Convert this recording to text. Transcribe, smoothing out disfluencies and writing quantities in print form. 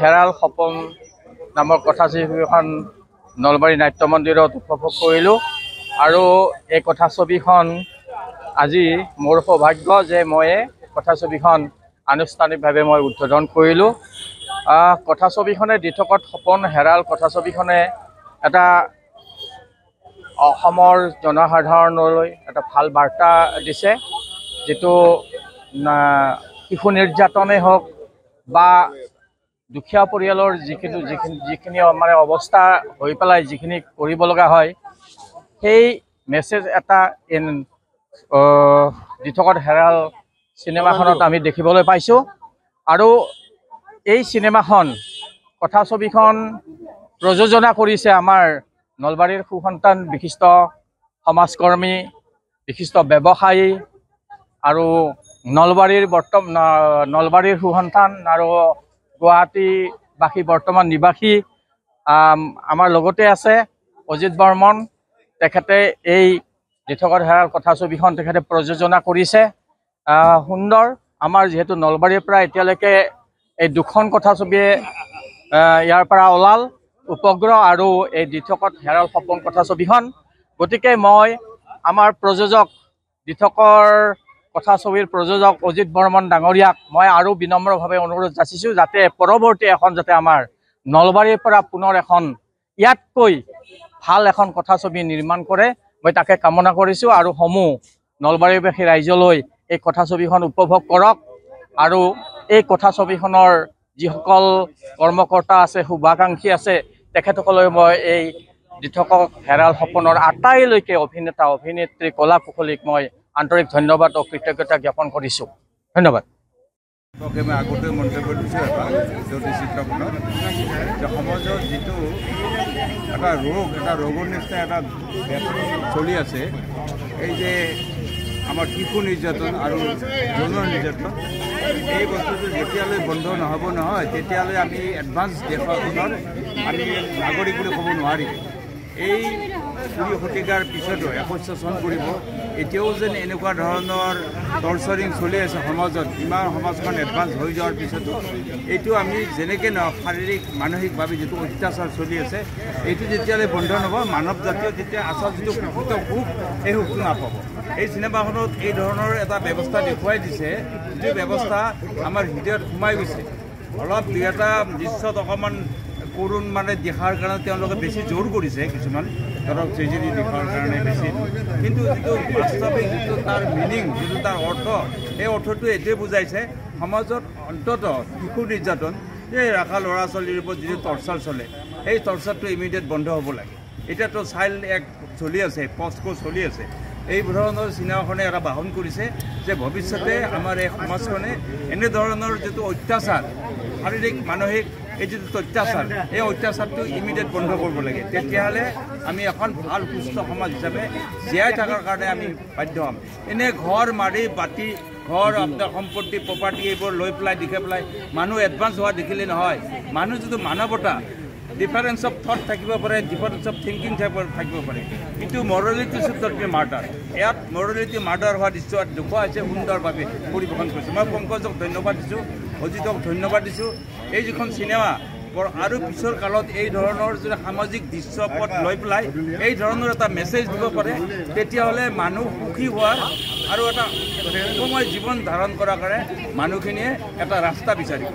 হেৰাল সপোন নামৰ কথাছবিখন নলবাৰী নাট্য মন্দিৰত উপভোগ কৰিলোঁ আৰু এই কথাছবিখন আজি মোৰ সৌভাগ্য যে মই কথাছবিখন আনুষ্ঠানিকভাৱে মই উদ্বোধন কৰিলোঁ। কথাছবিখনে দি থকা সপোন হেৰাল কথাছবিখনে এটা অসমৰ জনসাধাৰণলৈ এটা ভাল বাৰ্তা দিছে, যিটো শিশু নিৰ্যাতনেই হওক বা দুখীয়া পৰিয়ালৰ যিখিনি মানে অৱস্থা হৈ পেলাই যিখিনি কৰিব লগা হয়, সেই মেছেজ এটা দি থকা হেৰাল চিনেমাখনত আমি দেখিবলৈ পাইছোঁ। আৰু এই চিনেমাখন কথাছবিখন প্ৰযোজনা কৰিছে আমাৰ নলবাৰীৰ সুসন্তান বিশিষ্ট সমাজকৰ্মী, বিশিষ্ট ব্যৱসায়ী আৰু নলবাৰীৰ সুসন্তান আৰু গুৱাহাটীবাসী বৰ্তমান নিবাসী আমাৰ লগতে আছে অজিত বৰ্মন। তেখেতে এই দি থকা হেৰাল কথাছবিখন তেখেতে প্ৰযোজনা কৰিছে। সুন্দৰ, আমাৰ যিহেতু নলবাৰীৰ পৰা এতিয়ালৈকে এই দুখন কথাছবিয়ে ইয়াৰ পৰা ওলাল, উপগ্ৰহ আৰু এই দি থকা হেৰাল সপোন কথাছবিখন। গতিকে মই আমাৰ প্ৰযোজক দি থকাৰ কথাছবিৰ প্ৰযোজক অজিত বৰ্মন ডাঙৰীয়াক মই আৰু বিনম্ৰভাৱে অনুৰোধ যাচিছোঁ যাতে পৰৱৰ্তী এখন যাতে আমাৰ নলবাৰীৰ পৰা পুনৰ এখন ইয়াতকৈ ভাল এখন কথাছবি নিৰ্মাণ কৰে, মই তাকে কামনা কৰিছোঁ। আৰু নলবাৰীবাসী ৰাইজলৈ এই কথাছবিখন উপভোগ কৰক আৰু এই কথাছবিখনৰ যিসকল কৰ্মকৰ্তা আছে, শুভাকাংক্ষী আছে, তেখেতসকললৈ মই এই দি থকা হেৰাল সপোনৰ আটাইলৈকে অভিনেতা অভিনেত্ৰী কলা কুশলীক মই আন্তৰিক ধন্যবাদ ও কৃতজ্ঞতা জ্ঞাপন কৰিছোঁ। ধন্যবাদ। মই আগতে মন্তব্য দিছোঁ জ্যোতি চিত্ৰপটত যে সমাজত যিটো এটা ৰোগৰ নিচিনা এটা চলি আছে, এই যে আমাৰ শিশু নিৰ্যাতন আৰু যৌন নিৰ্যাতন, এই বস্তুটো যেতিয়ালৈ বন্ধ নহ'ব নহয় তেতিয়ালৈ আমি এডভান্স দেশখনৰ আমি নাগৰিক বুলি ক'ব নোৱাৰিম। এই 20 শতিকাৰ পিছতো 21 চন কৰিব, এতিয়াও যেন এনেকুৱা ধৰণৰ টৰ্চাৰিং চলি আছে সমাজত, ইমান সমাজখন এডভান্স হৈ যোৱাৰ পিছতো এইটো আমি যেনেকৈ নহওক শাৰীৰিক মানসিকভাৱে যিটো অত্যাচাৰ চলি আছে, এইটো যেতিয়ালৈ বন্ধ নহ'ব মানৱ জাতীয় যেতিয়া আচল যিটো প্ৰকৃত সুখ, এই সুখটো নাপাব। এই চিনেমাখনত এই ধৰণৰ এটা ব্যৱস্থা দেখুৱাই দিছে, যিটো ব্যৱস্থা আমাৰ হৃদয়ত সোমাই গৈছে। অলপ দুই এটা দৃশ্যত অকণমান কৰুণ মানে দেখাৰ কাৰণে তেওঁলোকে বেছি জোৰ কৰিছে, কিছুমান ধৰক ট্ৰেজেডি দেখাৰ কাৰণে বেছি, কিন্তু যিটো বাস্তৱিক যিটো তাৰ মিনিং, যিটো তাৰ অৰ্থ, সেই অৰ্থটো এইটোৱে বুজাইছে সমাজত অন্ততঃ শিশু নিৰ্যাতন, এই ৰাখা ল'ৰা ছোৱালীৰ ওপৰত যিটো টৰ্চাৰ চলে, এই টৰ্চাৰটো ইমিডিয়েট বন্ধ হ'ব লাগে। এতিয়াতো চাইল্ড এক্ট চলি আছে, পস্কো চলি আছে। এই ধৰণৰ চিনেমাখনে এটা বাহন কৰিছে যে ভৱিষ্যতে আমাৰ এই সমাজখনে এনেধৰণৰ যিটো অত্যাচাৰ, শাৰীৰিক মানসিক এই যিটো অত্যাচাৰ, এই অত্যাচাৰটো ইমিডিয়েট বন্ধ কৰিব লাগে। তেতিয়াহ'লে আমি এখন ভাল সুস্থ সমাজ হিচাপে জীয়াই থকাৰ কাৰণে আমি বাধ্য হ'ম। এনে ঘৰ মাৰি বাতি, ঘৰ আপোনাৰ সম্পত্তি প্ৰপাৰ্টি এইবোৰ লৈ পেলাই দেখি পেলাই মানুহ এডভান্স হোৱা দেখিলে নহয়। মানুহ যিটো মানৱতা, ডিফাৰেন্স অফ থট থাকিব পাৰে, ডিফাৰেন্স অফ থিংকিং থাকিব পাৰে, কিন্তু morality should not be murder. ইয়াত মৰেলিটি মাৰ্ডাৰ হোৱা দৃশ্য দেখুওৱা হৈছে, সুন্দৰভাৱে পৰিৱেশন কৰিছে। মই পংকজক ধন্যবাদ দিছোঁ, অজিতক ধন্যবাদ দিছোঁ। এই যিখন চিনেমা আৰু পিছৰ কালত এই ধৰণৰ যদি সামাজিক দৃশ্যপট লৈ পেলাই এই ধৰণৰ এটা মেছেজ দিব পাৰে, তেতিয়াহ'লে মানুহ সুখী হোৱাৰ আৰু এটা সুখময় জীৱন ধাৰণ কৰাৰ কাৰণে মানুহখিনিয়ে এটা ৰাস্তা বিচাৰিব।